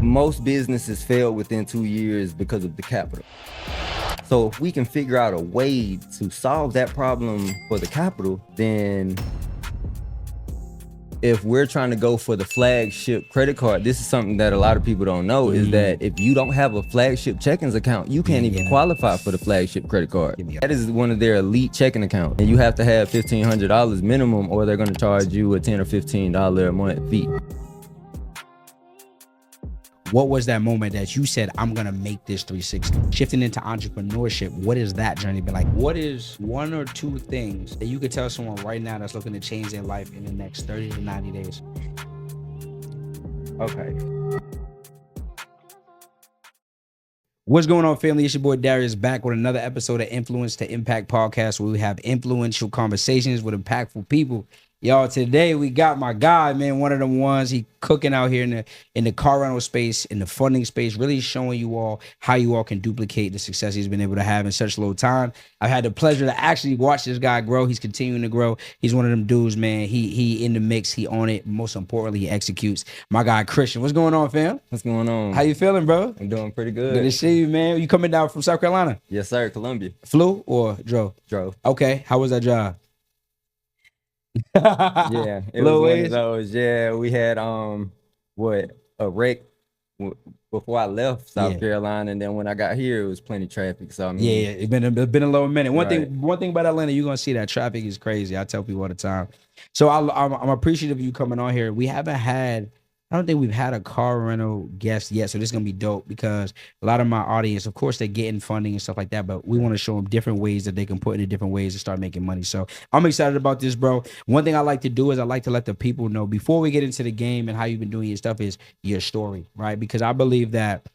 most businesses fail within 2 years because of the capital. So if we can figure out a way to solve that problem for the capital, then if we're trying to go for the flagship credit card, this is something that a lot of people don't know, is that if you don't have a flagship checkings account, you can't even qualify for the flagship credit card. That is one of their elite checking accounts. And you have to have $1,500 minimum, or they're gonna charge you a $10 or $15 a month fee. What was that moment that you said, I'm gonna make this 360? Shifting into entrepreneurship, what is that journey been like? What is 1 or 2 things that you could tell someone right now that's looking to change their life in the next 30 to 90 days? Okay. What's going on, family? It's your boy Darius, back with another episode of Influence to Impact podcast, where we have influential conversations with impactful people. Y'all, today we got my guy, man, one of them ones. He cooking out here in the car rental space, in the funding space, really showing you all how you all can duplicate the success he's been able to have in such little time. I've had the pleasure to actually watch this guy grow. He's continuing to grow. He's one of them dudes, man. He in the mix. He on it. Most importantly, he executes. My guy, Cristian. What's going on, fam? What's going on? How you feeling, bro? I'm doing pretty good. Good to see you, man. You coming down from South Carolina? Yes, sir. Columbia. Flew or drove? Drove. Okay. How was that job? Yeah, it was one of those. Yeah, we had a wreck before I left South Carolina, and then when I got here, it was plenty of traffic. So I mean, it's been a little minute. One thing about Atlanta, you're gonna see that traffic is crazy. I tell people all the time. So I'm appreciative of you coming on here. I don't think we've had a car rental guest yet, so this is gonna be dope, because a lot of my audience, of course, they're getting funding and stuff like that, but we want to show them different ways that they can put into different ways to start making money. So I'm excited about this, bro. One thing I like to do is I like to let the people know, before we get into the game and how you've been doing your stuff, is your story, right? Because I believe that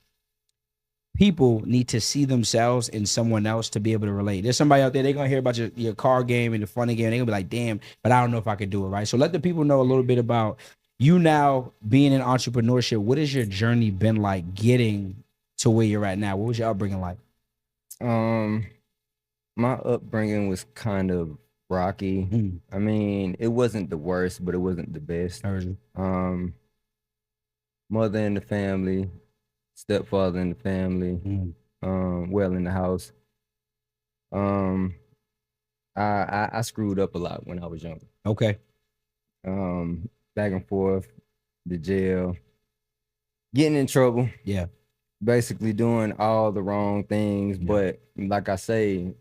people need to see themselves in someone else to be able to relate. There's somebody out there, they're gonna hear about your car game and the funding game, they're gonna be like, damn, but I don't know if I could do it, right? So let the people know a little bit about you now being in entrepreneurship. What has your journey been like getting to where you're at now? What was your upbringing like? My upbringing was kind of rocky. I mean, it wasn't the worst, but it wasn't the best. Mother in the family, stepfather in the family, well in the house. I screwed up a lot when I was younger. Okay. Back and forth, the jail, getting in trouble. Yeah. Basically doing all the wrong things. But like I say,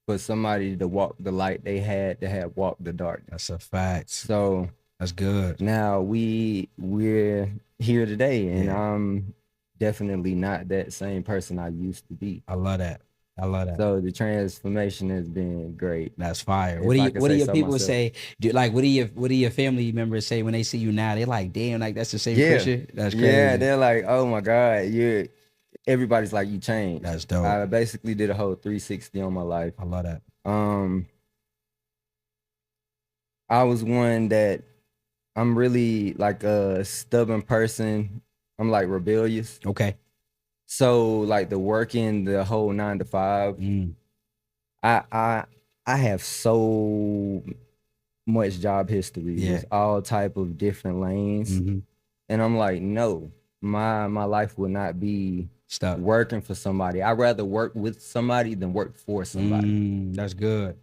for somebody to walk the light, they had to have walked the darkness. That's a fact. So that's good. Now we're here today, and I'm definitely not that same person I used to be. I love that. So the transformation has been great. That's fire. What do your people say? What do your family members say when they see you now? They're like, damn, like that's the same Cristian? That's crazy. Yeah, they're like, oh my God, everybody's like, you changed. That's dope. I basically did a whole 360 on my life. I love that. I was one that I'm really like a stubborn person. I'm like rebellious. Okay. So like the working the whole 9 to 5, I have so much job history with all type of different lanes, and I'm like, no, my life will not be stuck working for somebody. I'd rather work with somebody than work for somebody. That's good.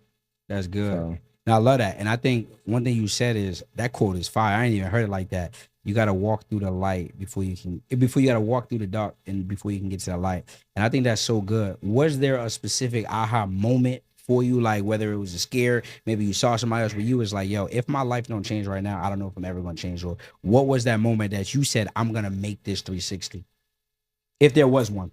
That's good. So, now I love that, and I think one thing you said is that quote is fire. I ain't even heard it like that. You got to walk through the light before you got to walk through the dark and before you can get to that light. And I think that's so good. Was there a specific aha moment for you? Like whether it was a scare, maybe you saw somebody else where you was like, yo, if my life don't change right now, I don't know if I'm ever going to change. Or what was that moment that you said, I'm going to make this 360? If there was one.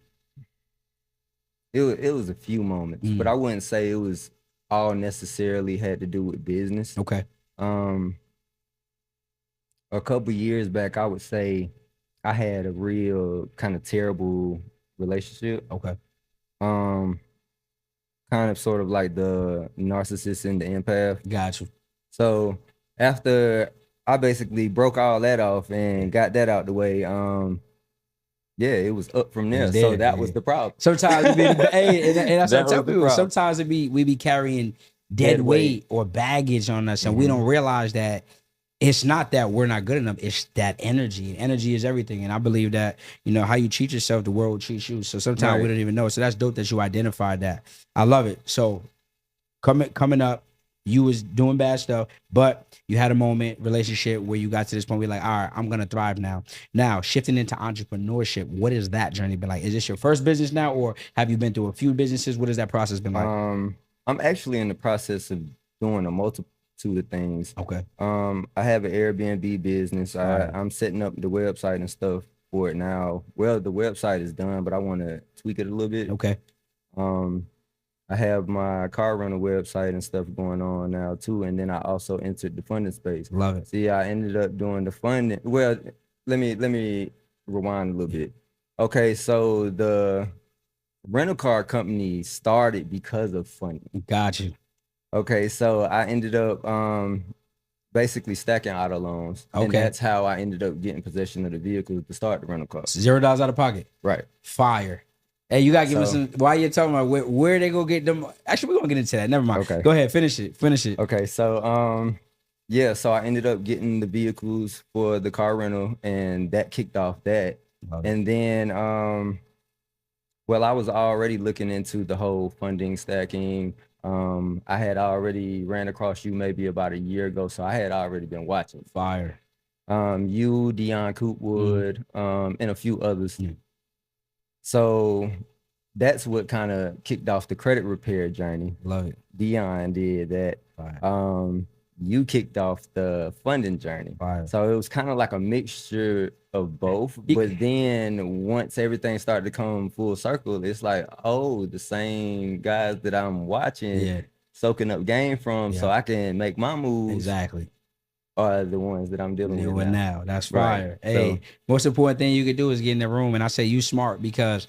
It was a few moments, but I wouldn't say it was all necessarily had to do with business. Okay. A couple years back, I would say I had a real kind of terrible relationship. Okay. Kind of sort of like the narcissist and the empath. Gotcha. So after I basically broke all that off and got that out the way, it was up from there. So that was the problem. Sometimes and that's what I tell people. Sometimes we be carrying dead weight or baggage on us, and we don't realize that it's not that we're not good enough. It's that energy. Energy is everything. And I believe that, how you treat yourself, the world will treat you. So sometimes we don't even know. So that's dope that you identified that. I love it. So coming up, you was doing bad stuff, but you had a moment, relationship where you got to this point where you're like, all right, I'm going to thrive now. Now, shifting into entrepreneurship, what has that journey been like? Is this your first business now, or have you been through a few businesses? What has that process been like? I'm actually in the process of doing a multitude of things. Okay. I have an Airbnb business. I'm setting up the website and stuff for it now. Well, the website is done, but I want to tweak it a little bit. Okay. I have my car rental website and stuff going on now too, and then I also entered the funding space. Love it. See, I ended up doing the funding. Well, let me rewind a little bit. Okay, so the rental car company started because of funding. Got you. Okay, so I ended up basically stacking auto loans. Okay. And that's how I ended up getting possession of the vehicle to start the rental car. $0 out of pocket. Right. Fire. Hey, you gotta give us some. While you're talking about where they go get them. Actually, we're gonna get into that. Never mind. Okay. Go ahead. Finish it. Okay, so yeah, so I ended up getting the vehicles for the car rental, and that kicked off that. And then well, I was already looking into the whole funding stacking. I had already ran across you maybe about a year ago, so I had already been watching. Fire. You, Dion Coopwood, and a few others. So that's what kind of kicked off the credit repair journey. Love it. Dion did that. Fire. You kicked off the funding journey. Fire. So it was kind of like a mixture of both. But then once everything started to come full circle, it's like, oh, the same guys that I'm watching, soaking up game from, so I can make my moves. Exactly. Are the ones that I'm dealing with now. That's fire. Right. Hey, most important thing you could do is get in the room. And I say you smart, because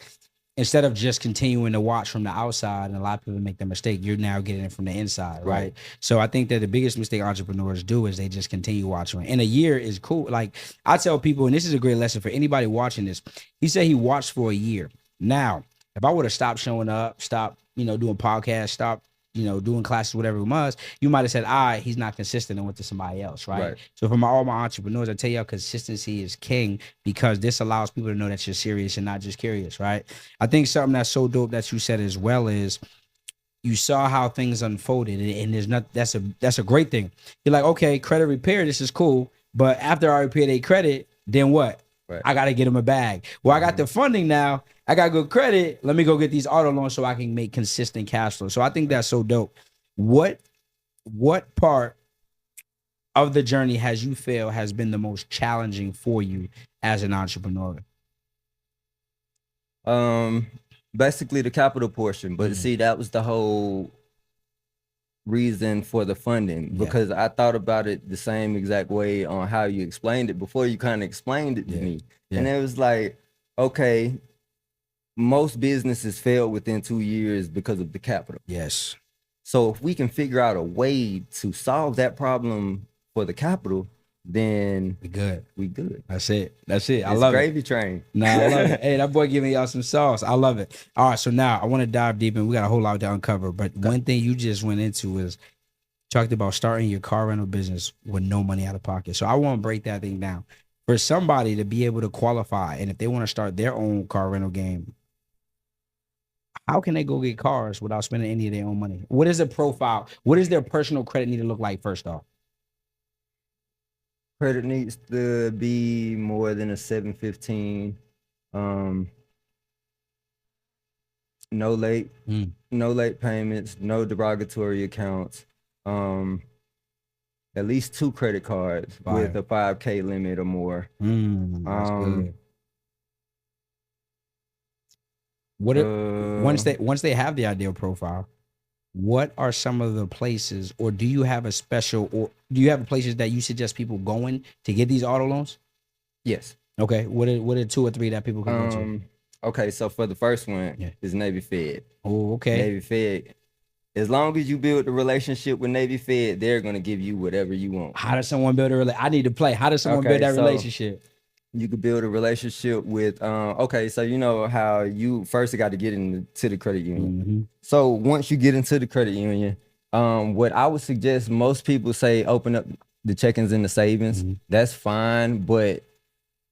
instead of just continuing to watch from the outside, and a lot of people make the mistake, you're now getting it from the inside, right? So I think that the biggest mistake entrepreneurs do is they just continue watching. And a year is cool. Like I tell people, and this is a great lesson for anybody watching this, he said he watched for a year. Now, if I would have stopped showing up, stopped, doing podcasts, stopped, doing classes, whatever it was, you might have said, he's not consistent and went to somebody else, right? So for all my entrepreneurs, I tell y'all, consistency is king, because this allows people to know that you're serious and not just curious, right? I think something that's so dope that you said as well is you saw how things unfolded, and that's a great thing. You're like, okay, credit repair, this is cool, but after I repair their credit, then what? I got to get them a bag. Well, I got the funding now. I got good credit. Let me go get these auto loans so I can make consistent cash flow. So I think that's so dope. What part of the journey has been the most challenging for you as an entrepreneur? Basically the capital portion, but see, that was the whole reason for the funding, because I thought about it the same exact way on how you explained it before you kind of explained it to me. And it was like, okay, most businesses fail within 2 years because of the capital. Yes. So if we can figure out a way to solve that problem for the capital, then we good. That's it. I love it. Gravy train. No, I love it. Hey, that boy giving y'all some sauce. I love it. All right, so now I want to dive deep, and we got a whole lot to uncover. But one thing you just went into is talked about starting your car rental business with no money out of pocket. So I want to break that thing down. For somebody to be able to qualify, and if they want to start their own car rental game, how can they go get cars without spending any of their own money? What is a profile? What does their personal credit need to look like first off? Credit needs to be more than a 715. No late payments, no derogatory accounts. At least 2 credit cards with a 5K limit or more. That's good. Once they have the ideal profile, what are some of the places, or do you have places that you suggest people going to get these auto loans? Yes. Okay. What are 2 or 3 that people can go to? Okay, so for the first one is Navy Fed. Oh, okay. Navy Fed. As long as you build the relationship with Navy Fed, they're gonna give you whatever you want. How does someone build a relationship? I need to play. How does someone build that relationship? You could build a relationship with, okay, so you know how you first got to get into the credit union. So once you get into the credit union, what I would suggest most people say, open up the check-ins and the savings, that's fine. But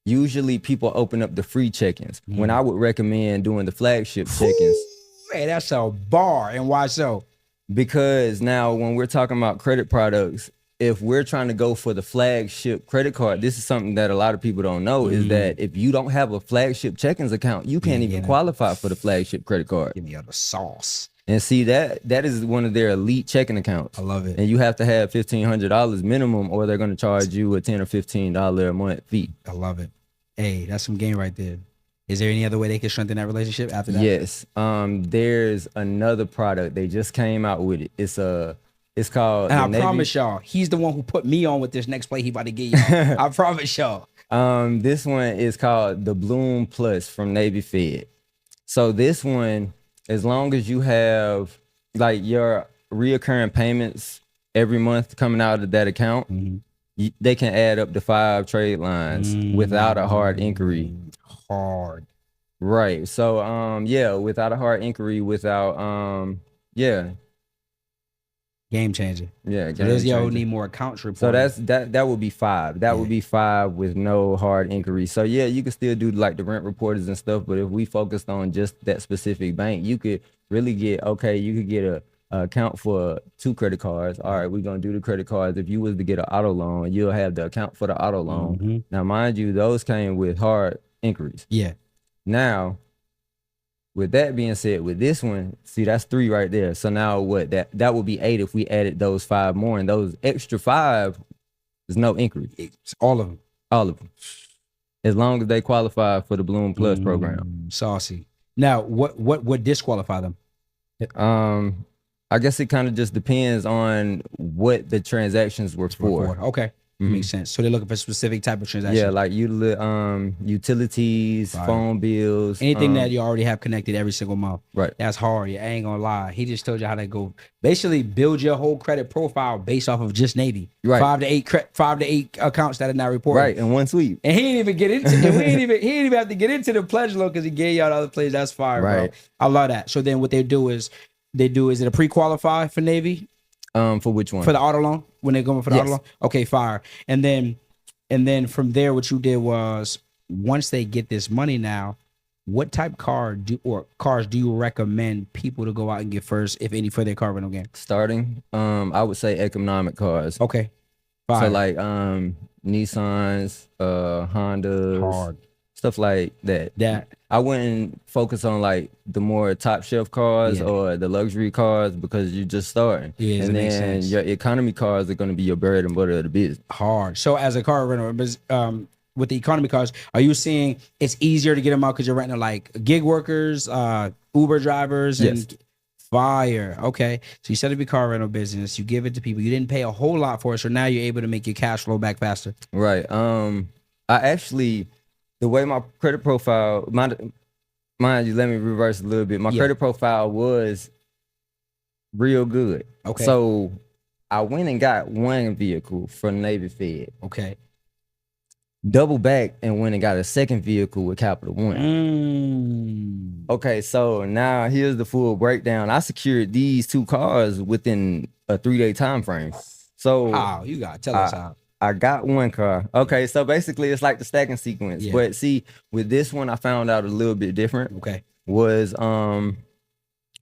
usually people open up the free check-ins. When I would recommend doing the flagship check-ins. Hey, that's a bar. And why so? Because now when we're talking about credit products, if we're trying to go for the flagship credit card, this is something that a lot of people don't know, is that if you don't have a flagship checkings account, you can't even qualify for the flagship credit card. Give me all the sauce. And see, that is one of their elite checking accounts. I love it. And you have to have $1,500 minimum, or they're going to charge you a $10 or $15 a month fee. I love it. Hey, that's some game right there. Is there any other way they can strengthen that relationship after that? Yes. There's another product. They just came out with it. It's called. And I promise y'all, he's the one who put me on with this next play he about to get y'all. I promise y'all. This one is called the Bloom Plus from Navy Fed. So this one, as long as you have like your reoccurring payments every month coming out of that account, they can add up to 5 trade lines without a hard inquiry. Hard. Right. So yeah, without a hard inquiry, without Game changer. Yeah. So those y'all need more accounts reported. So that would be 5. That would be 5 with no hard inquiry. So yeah, you can still do like the rent reporters and stuff, but if we focused on just that specific bank, you could really get a account for 2 credit cards. All right, we're gonna do the credit cards. If you was to get an auto loan, you'll have the account for the auto loan. Now, mind you, those came with hard inquiries. Yeah. Now, with that being said, with this one, see, that's 3 right there. So now what? That would be 8 if we added those 5 more, and those extra 5 is no inquiry. It's all of them. All of them. As long as they qualify for the Bloom Plus program. Saucy. Now, what would disqualify them? I guess it kind of just depends on what the transactions were for. Okay. Makes sense. So they're looking for a specific type of transaction. Yeah, like utilities, phone bills. Anything that you already have connected every single month. Right. That's hard. I ain't gonna lie. He just told you how to go basically build your whole credit profile based off of just Navy. Right. 5 to 8 accounts that are not reported. Right, in one sweep. And he didn't even get into it. He didn't even have to get into the pledge loan because he gave y'all the other plays. That's fire, right, bro. I love that. So then what they do is it a pre-qualify for Navy? For which one? For the auto loan? When they're going for the auto loan? Okay, fire. And then from there, what you did was once they get this money now, what type cars do you recommend people to go out and get first, if any, for their car rental game? Starting, I would say economic cars. Okay. Fire. So like Nissans, Hondas, stuff like that. I wouldn't focus on like the more top shelf cars or the luxury cars because you're just starting. Yeah, and then your economy cars are going to be your bread and butter of the business. Hard. So as a car renter, with the economy cars, are you seeing it's easier to get them out because you're renting like gig workers, Uber drivers, and fire? Okay. So you set up your car rental business, you give it to people, you didn't pay a whole lot for it, so now you're able to make your cash flow back faster. Right. I actually, the way my credit profile, mind you, let me reverse a little bit. My credit profile was real good. Okay. So I went and got one vehicle from Navy Fed. Okay. Double back and went and got a second vehicle with Capital One. Okay, so now here's the full breakdown. I secured these 2 cars within a 3-day time frame. So how you got tell us how. I got one car. Okay, so basically it's like the stacking sequence. Yeah. But see, with this one, I found out a little bit different. Okay. Was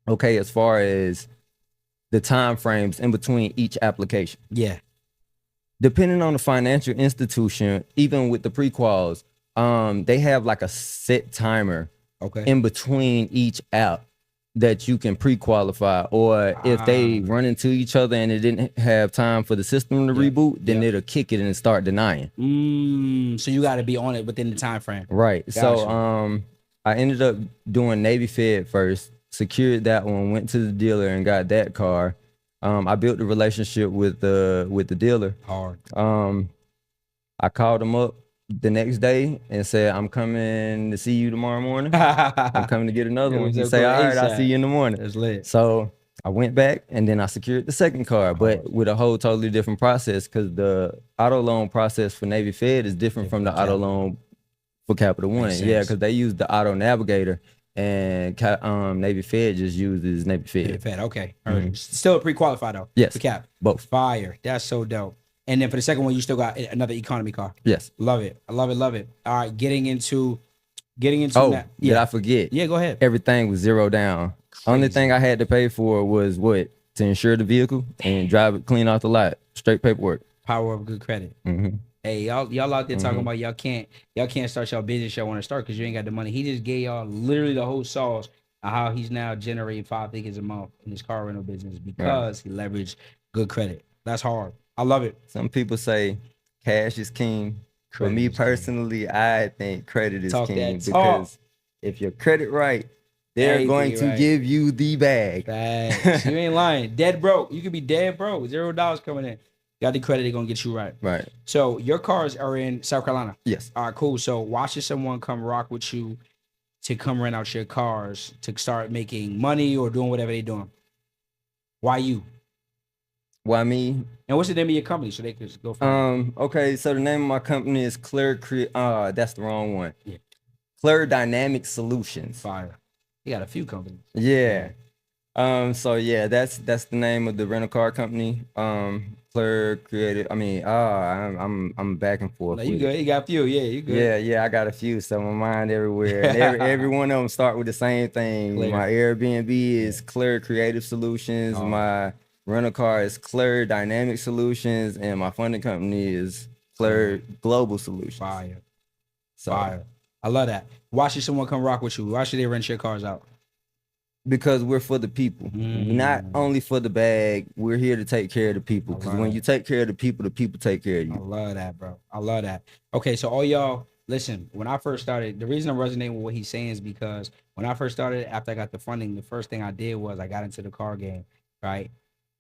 as far as the time frames in between each application. Yeah. Depending on the financial institution, even with the pre-quals, they have like a set timer in between each app that you can pre-qualify, or if they run into each other and it didn't have time for the system to reboot, then it'll kick it and start denying. So you got to be on it within the time frame. Right. Gotcha. So I ended up doing Navy Fed first, secured that one, went to the dealer and got that car. I built a relationship with the dealer. Hard. I called him up the next day and said, I'm coming to see you tomorrow morning. I'm coming to get another one. He say, all right, I'll see you in the morning. That's lit. So I went back and then I secured the second car, but with a whole totally different process because the auto loan process for Navy Fed is different from the auto loan for Capital One. Yeah, because they use the auto navigator and Navy Fed just uses Navy Fed. Navy Fed, okay. Still a pre-qualified though. Yes. For Cap. Both. Fire. That's so dope. And then for the second one, you still got another economy car. Yes. Love it. I love it. Love it. All right, getting into Oh, that. did I forget? Yeah, go ahead. Everything was zero down. Only thing I had to pay for was what? To insure the vehicle and drive it clean off the lot. Straight paperwork. Power of good credit. Mm-hmm. Hey, y'all out there talking about y'all can't start y'all business y'all want to start because you ain't got the money. He just gave y'all literally the whole sauce of how he's now generating 5 figures a month in his car rental business because he leveraged good credit. That's hard. I love it. Some people say cash is king. For me personally, I think credit is king because if your credit right, they're going to give you the bag. Facts. You ain't lying. Dead broke. You could be dead broke. $0 coming in. Got the credit, they're gonna get you right. Right. So your cars are in South Carolina. Yes. All right, cool. So why should someone come rock with you to come rent out your cars to start making money or doing whatever they're doing? Why you? Why me? And what's the name of your company so they could go for okay, so the name of my company is that's the wrong one. Yeah. Clear Dynamic Solutions. Fire. You got a few companies. Yeah. So yeah, that's the name of the rental car company. Clear Creative. I mean, I'm back and forth. No, you good. You got a few. Yeah, you good. Yeah, I got a few. So my mind everywhere. And every one of them start with the same thing. Clear. My Airbnb is Clear Creative Solutions. My rental car is Clear Dynamic Solutions, and my funding company is Clear Global Solutions. Fire. Fire. I love that. Why should someone come rock with you? Why should they rent your cars out? Because we're for the people, not only for the bag. We're here to take care of the people. Because when you take care of the people take care of you. I love that, bro. I love that. Okay, so all y'all, listen. When I first started, the reason I'm resonating with what he's saying is because when I first started, after I got the funding, the first thing I did was I got into the car game, right?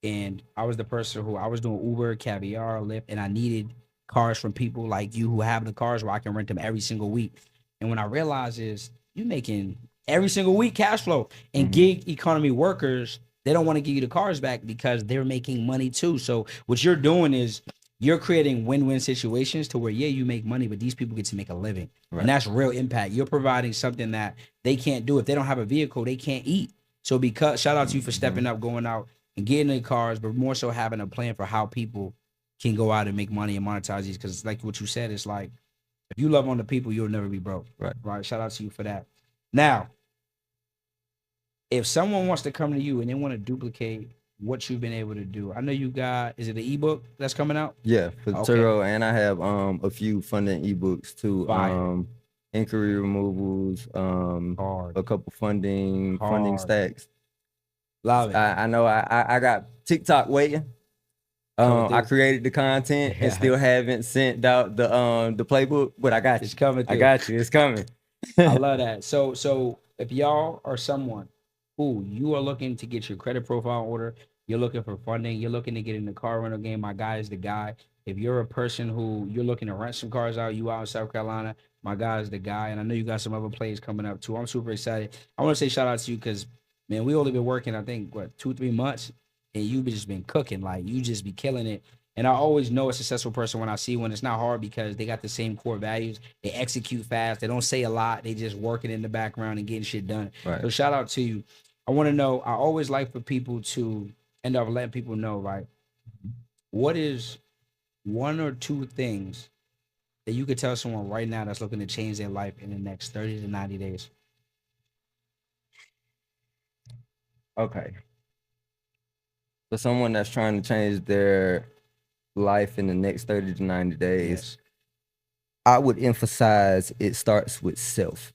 And I was the person who I was doing Uber, Caviar, Lyft, and I needed cars from people like you who have the cars where I can rent them every single week. And when I realized is you making every single week cash flow and gig economy workers, they don't want to give you the cars back because they're making money too. So what you're doing is you're creating win-win situations to where, yeah, you make money, but these people get to make a living. Right. And that's real impact. You're providing something that they can't do. If they don't have a vehicle, they can't eat. So because shout out to you for stepping up, going out and getting in the cars, but more so having a plan for how people can go out and make money and monetize these. Because like what you said, it's like, if you love on the people, you'll never be broke. Right. Shout out to you for that. Now, if someone wants to come to you and they want to duplicate what you've been able to do, I know you got, is it the ebook that's coming out? Yeah, for Turo, and I have a few funding ebooks too. Inquiry removals, a couple funding stacks. Love it. I know I got TikTok waiting. I created the content and still haven't sent out the playbook, but I got you. It's coming through. I got you. It's coming. I love that. So if y'all are someone who you are looking to get your credit profile order, you're looking for funding, you're looking to get in the car rental game, my guy is the guy. If you're a person who you're looking to rent some cars out, you out in South Carolina, my guy is the guy. And I know you got some other plays coming up too. I'm super excited. I want to say shout out to you because, man, we only been working, I think, 2-3 months, and you've just been cooking. Like, you just be killing it. And I always know a successful person when I see one. It's not hard because they got the same core values. They execute fast. They don't say a lot. They just working in the background and getting shit done. Right. So shout out to you. I want to know, I always like for people to end up letting people know, right? What is 1 or 2 things that you could tell someone right now that's looking to change their life in the next 30 to 90 days? Okay. For someone that's trying to change their life in the next 30 to 90 days, I would emphasize it starts with self.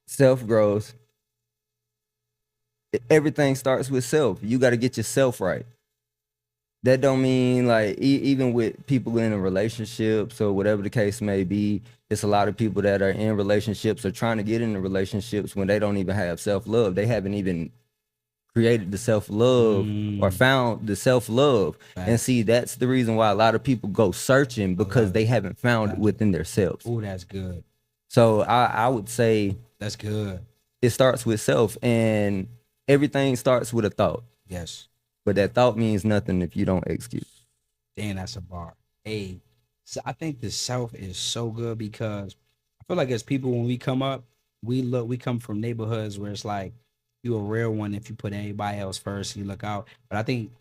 Self growth. Everything starts with self. You got to get yourself right. That don't mean like even with people in a relationships or whatever the case may be, it's a lot of people that are in relationships or trying to get into relationships when they don't even have self-love. They haven't even created the self-love or found the self-love. Right. And see, that's the reason why a lot of people go searching because they haven't found it within themselves. Oh, that's good. So I would say that's good. It starts with self, and everything starts with a thought. Yes. But that thought means nothing if you don't execute. Damn, that's a bar. Hey, so I think the self is so good because I feel like as people, when we come up, we come from neighborhoods where it's like You a real one if you put everybody else first. You look out. But I think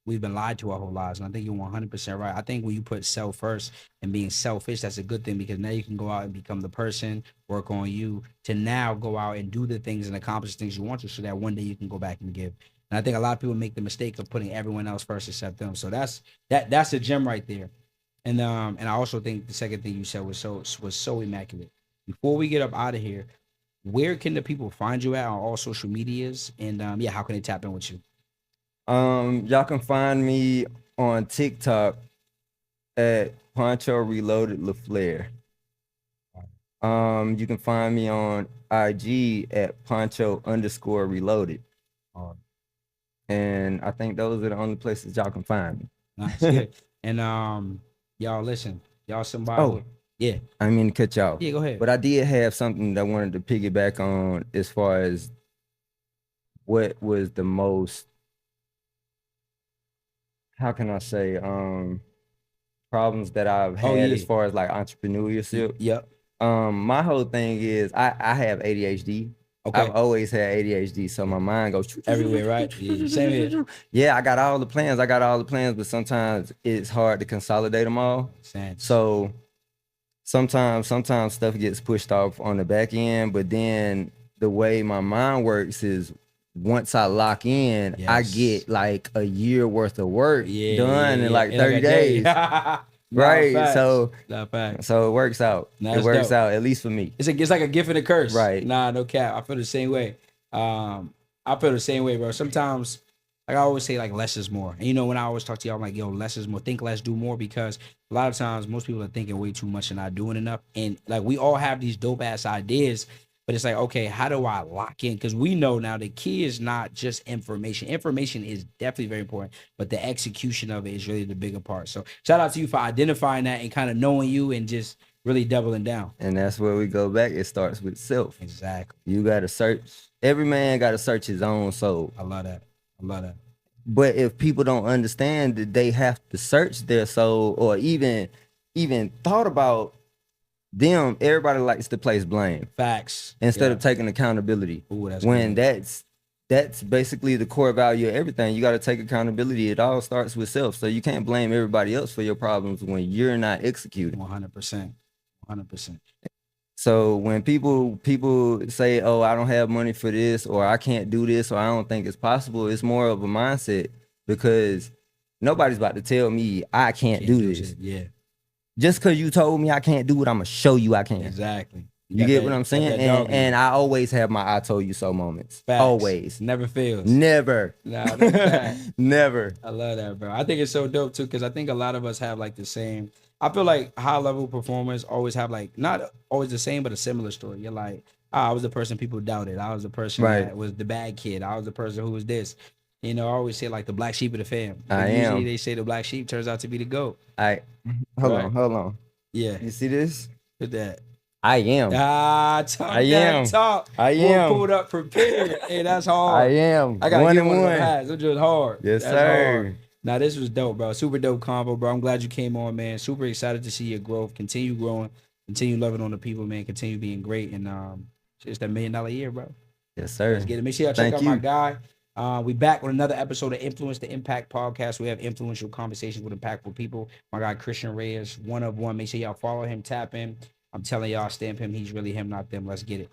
we've been lied to our whole lives, and I think you're 100% right. I think when you put self first and being selfish, that's a good thing because now you can go out and become the person, work on you to now go out and do the things and accomplish things you want to, so that one day you can go back and give. And I think a lot of people make the mistake of putting everyone else first except them. So that's a gem right there. And I also think the second thing you said was so immaculate. Before we get up out of here, where can the people find you at on all social medias? And yeah, how can they tap in with you? Y'all can find me on TikTok at Poncho Reloaded LaFleur. You can find me on IG at Poncho_Reloaded. And I think those are the only places y'all can find me. Nice, good. And y'all listen, y'all somebody. Oh, yeah. I didn't mean to cut y'all. Yeah, go ahead. But I did have something that I wanted to piggyback on as far as what was the most, how can I say, problems that I've had as far as like entrepreneurship. Yep. My whole thing is I have ADHD. Okay. I've always had ADHD, so my mind goes everywhere, right? Yeah, same here. Yeah, I got all the plans, but sometimes it's hard to consolidate them all. So sometimes stuff gets pushed off on the back end, but then the way my mind works is once I lock in, I get like a year worth of work done in like 30 days. Right, so it works out. It works out, at least for me. It's like a gift and a curse. Right. Nah, no cap. I feel the same way. I feel the same way, bro. Sometimes, like I always say, like less is more. And you know, when I always talk to y'all, I'm like, yo, less is more. Think less, do more. Because a lot of times, most people are thinking way too much and not doing enough. And like we all have these dope ass ideas. But it's like, okay, how do I lock in? Because we know now the key is not just information. Information is definitely very important, but the execution of it is really the bigger part. So shout out to you for identifying that and kind of knowing you and just really doubling down. And that's where we go back. It starts with self. Exactly. You got to search. Every man got to search his own soul. I love that. But if people don't understand that they have to search their soul or even thought about them, everybody likes to place blame. Facts. Instead of taking accountability. Ooh, that's when good. that's basically the core value of everything. You got to take accountability. It all starts with self. So you can't blame everybody else for your problems when you're not executing. 100%. So when people say, oh, I don't have money for this, or I can't do this, or I don't think it's possible, it's more of a mindset because nobody's about to tell me I can't do this. Yeah. Just because you told me I can't do it, I'm going to show you I can. Exactly. You get what I'm saying? And I always have my I told you so moments. Facts. Always. Never fails. Never. Nah, never. I love that, bro. I think it's so dope, too, because I think a lot of us have, like, the same. I feel like high-level performers always have, like, not always the same, but a similar story. You're like, I was the person people doubted. I was the person that was the bad kid. I was the person who was this. You know, I always say, like, the black sheep of the fam. Usually they say the black sheep turns out to be the goat. Hold on. Yeah. You see this? Look at that. I am. Talk. I am. Pulled up prepared. Hey, that's hard. I am. I got to get one of them hats. It's just hard. Yes, sir. Hard. Now, this was dope, bro. Super dope combo, bro. I'm glad you came on, man. Super excited to see your growth. Continue growing. Continue loving on the people, man. Continue being great. And it's that $1 million year, bro. Yes, sir. Let's get it. Make sure y'all check out my guy. We back with another episode of Influence the Impact podcast. We have influential conversations with impactful people. My guy, Cristian Reyes, one of one. Make sure y'all follow him, tap him. I'm telling y'all, stamp him. He's really him, not them. Let's get it.